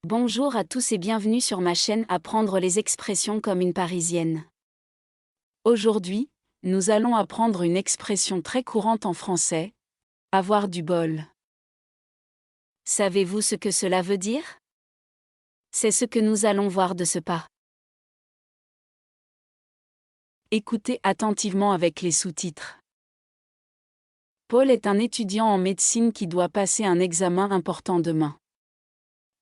Bonjour à tous et bienvenue sur ma chaîne Apprendre les expressions comme une Parisienne. Aujourd'hui, nous allons apprendre une expression très courante en français, avoir du bol. Savez-vous ce que cela veut dire? C'est ce que nous allons voir de ce pas. Écoutez attentivement avec les sous-titres. Paul est un étudiant en médecine qui doit passer un examen important demain.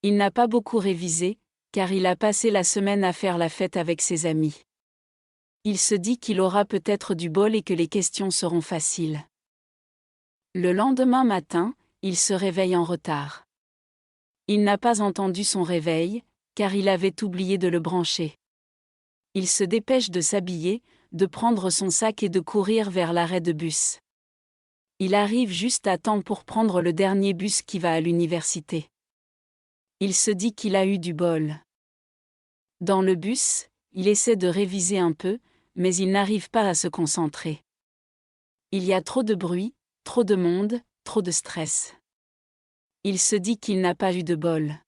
Il n'a pas beaucoup révisé, car il a passé la semaine à faire la fête avec ses amis. Il se dit qu'il aura peut-être du bol et que les questions seront faciles. Le lendemain matin, il se réveille en retard. Il n'a pas entendu son réveil, car il avait oublié de le brancher. Il se dépêche de s'habiller, de prendre son sac et de courir vers l'arrêt de bus. Il arrive juste à temps pour prendre le dernier bus qui va à l'université. Il se dit qu'il a eu du bol. Dans le bus, il essaie de réviser un peu, mais il n'arrive pas à se concentrer. Il y a trop de bruit, trop de monde, trop de stress. Il se dit qu'il n'a pas eu de bol.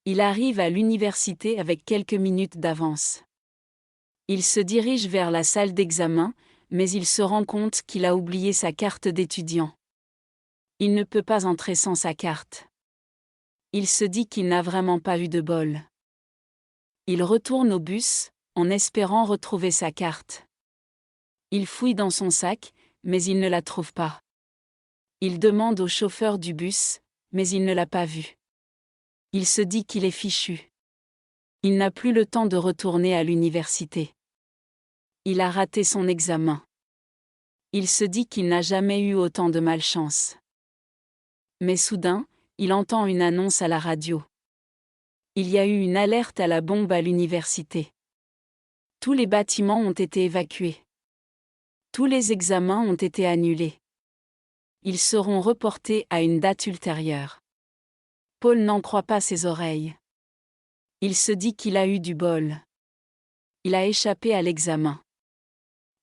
Il arrive à l'université avec quelques minutes d'avance. Il se dirige vers la salle d'examen, mais il se rend compte qu'il a oublié sa carte d'étudiant. Il ne peut pas entrer sans sa carte. Il se dit qu'il n'a vraiment pas eu de bol. Il retourne au bus, en espérant retrouver sa carte. Il fouille dans son sac, mais il ne la trouve pas. Il demande au chauffeur du bus, mais il ne l'a pas vue. Il se dit qu'il est fichu. Il n'a plus le temps de retourner à l'université. Il a raté son examen. Il se dit qu'il n'a jamais eu autant de malchance. Mais soudain, il entend une annonce à la radio. Il y a eu une alerte à la bombe à l'université. Tous les bâtiments ont été évacués. Tous les examens ont été annulés. Ils seront reportés à une date ultérieure. Paul n'en croit pas ses oreilles. Il se dit qu'il a eu du bol. Il a échappé à l'examen.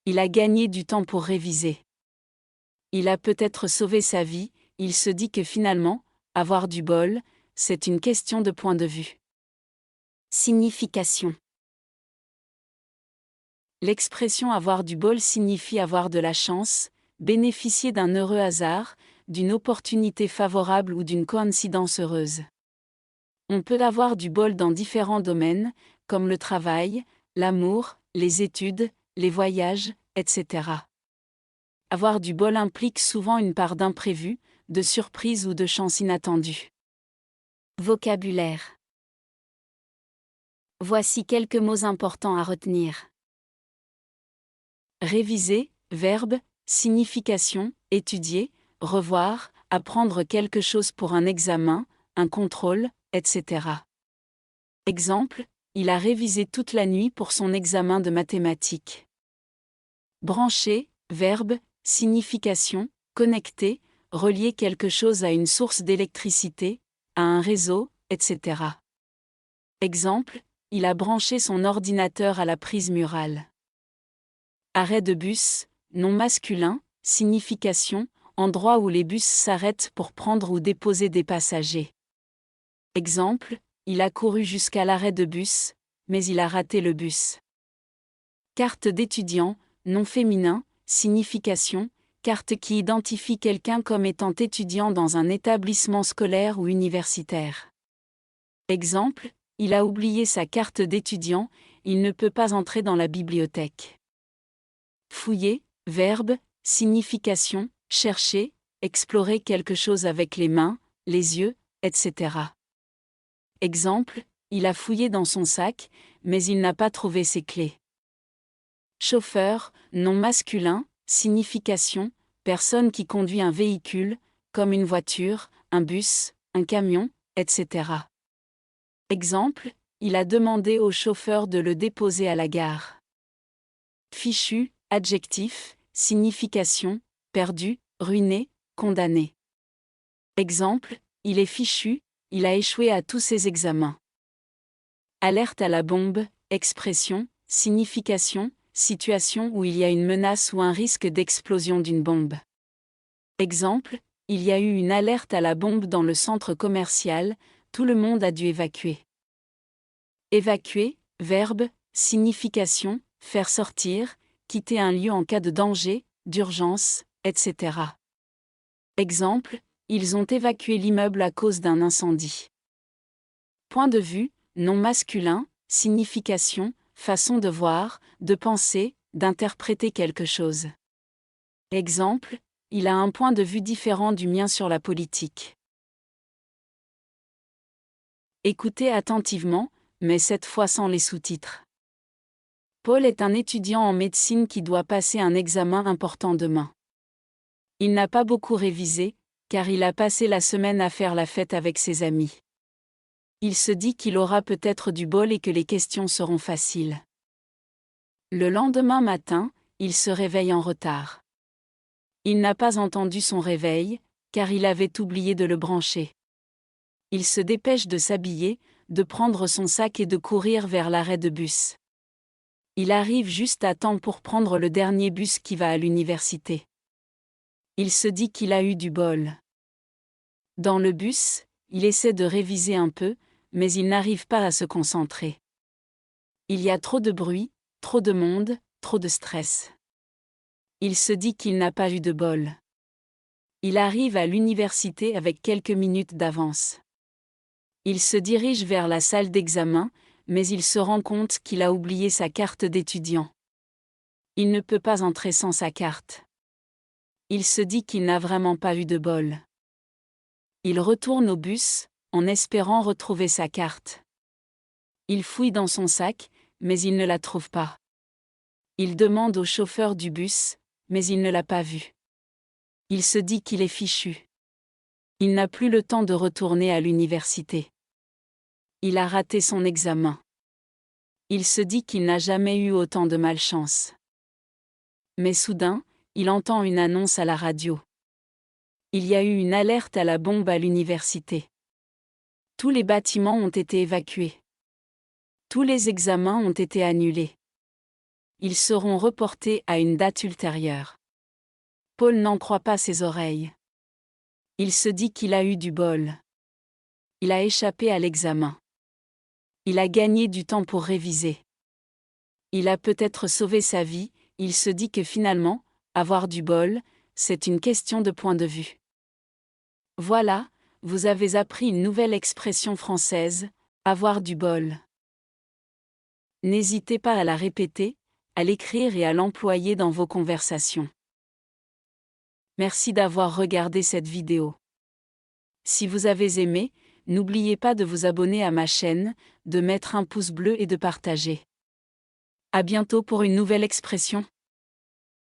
Il a gagné du temps pour réviser. Il a peut-être sauvé sa vie, il se dit que finalement, avoir du bol, c'est une question de point de vue. Signification. L'expression avoir du bol signifie avoir de la chance, bénéficier d'un heureux hasard, d'une opportunité favorable ou d'une coïncidence heureuse. On peut avoir du bol dans différents domaines, comme le travail, l'amour, les études, les voyages, etc. Avoir du bol implique souvent une part d'imprévu, de surprise ou de chance inattendue. Vocabulaire. Voici quelques mots importants à retenir. Réviser, verbe, signification, étudier, revoir, apprendre quelque chose pour un examen, un contrôle, etc. Exemple, il a révisé toute la nuit pour son examen de mathématiques. Brancher, verbe, signification, connecter, relier quelque chose à une source d'électricité, à un réseau, etc. Exemple, il a branché son ordinateur à la prise murale. Arrêt de bus, nom masculin, signification, endroit où les bus s'arrêtent pour prendre ou déposer des passagers. Exemple, il a couru jusqu'à l'arrêt de bus, mais il a raté le bus. Carte d'étudiant, nom féminin, signification, carte qui identifie quelqu'un comme étant étudiant dans un établissement scolaire ou universitaire. Exemple, il a oublié sa carte d'étudiant, il ne peut pas entrer dans la bibliothèque. Fouiller, verbe, signification, chercher, explorer quelque chose avec les mains, les yeux, etc. Exemple, il a fouillé dans son sac, mais il n'a pas trouvé ses clés. Chauffeur, nom masculin, signification, personne qui conduit un véhicule, comme une voiture, un bus, un camion, etc. Exemple, il a demandé au chauffeur de le déposer à la gare. Fichu, adjectif, signification, perdu, ruiné, condamné. Exemple, il est fichu, il a échoué à tous ses examens. Alerte à la bombe, expression, signification, situation où il y a une menace ou un risque d'explosion d'une bombe. Exemple, il y a eu une alerte à la bombe dans le centre commercial, Tout le monde a dû évacuer. Évacuer, verbe, signification, faire sortir, quitter un lieu en cas de danger, d'urgence, etc. Exemple, ils ont évacué l'immeuble à cause d'un incendie. Point de vue, nom masculin, signification, façon de voir, de penser, d'interpréter quelque chose. Exemple, il a un point de vue différent du mien sur la politique. Écoutez attentivement, mais cette fois sans les sous-titres. Paul est un étudiant en médecine qui doit passer un examen important demain. Il n'a pas beaucoup révisé, car il a passé la semaine à faire la fête avec ses amis. Il se dit qu'il aura peut-être du bol et que les questions seront faciles. Le lendemain matin, il se réveille en retard. Il n'a pas entendu son réveil, car il avait oublié de le brancher. Il se dépêche de s'habiller, de prendre son sac et de courir vers l'arrêt de bus. Il arrive juste à temps pour prendre le dernier bus qui va à l'université. Il se dit qu'il a eu du bol. Dans le bus, il essaie de réviser un peu, mais il n'arrive pas à se concentrer. Il y a trop de bruit, trop de monde, trop de stress. Il se dit qu'il n'a pas eu de bol. Il arrive à l'université avec quelques minutes d'avance. Il se dirige vers la salle d'examen, mais il se rend compte qu'il a oublié sa carte d'étudiant. Il ne peut pas entrer sans sa carte. Il se dit qu'il n'a vraiment pas eu de bol. Il retourne au bus, en espérant retrouver sa carte. Il fouille dans son sac, mais il ne la trouve pas. Il demande au chauffeur du bus, mais il ne l'a pas vue. Il se dit qu'il est fichu. Il n'a plus le temps de retourner à l'université. Il a raté son examen. Il se dit qu'il n'a jamais eu autant de malchance. Mais soudain, il entend une annonce à la radio. Il y a eu une alerte à la bombe à l'université. Tous les bâtiments ont été évacués. Tous les examens ont été annulés. Ils seront reportés à une date ultérieure. Paul n'en croit pas ses oreilles. Il se dit qu'il a eu du bol. Il a échappé à l'examen. Il a gagné du temps pour réviser. Il a peut-être sauvé sa vie, il se dit que finalement, avoir du bol, c'est une question de point de vue. Voilà, vous avez appris une nouvelle expression française, avoir du bol. N'hésitez pas à la répéter, à l'écrire et à l'employer dans vos conversations. Merci d'avoir regardé cette vidéo. Si vous avez aimé, n'oubliez pas de vous abonner à ma chaîne, de mettre un pouce bleu et de partager. À bientôt pour une nouvelle expression.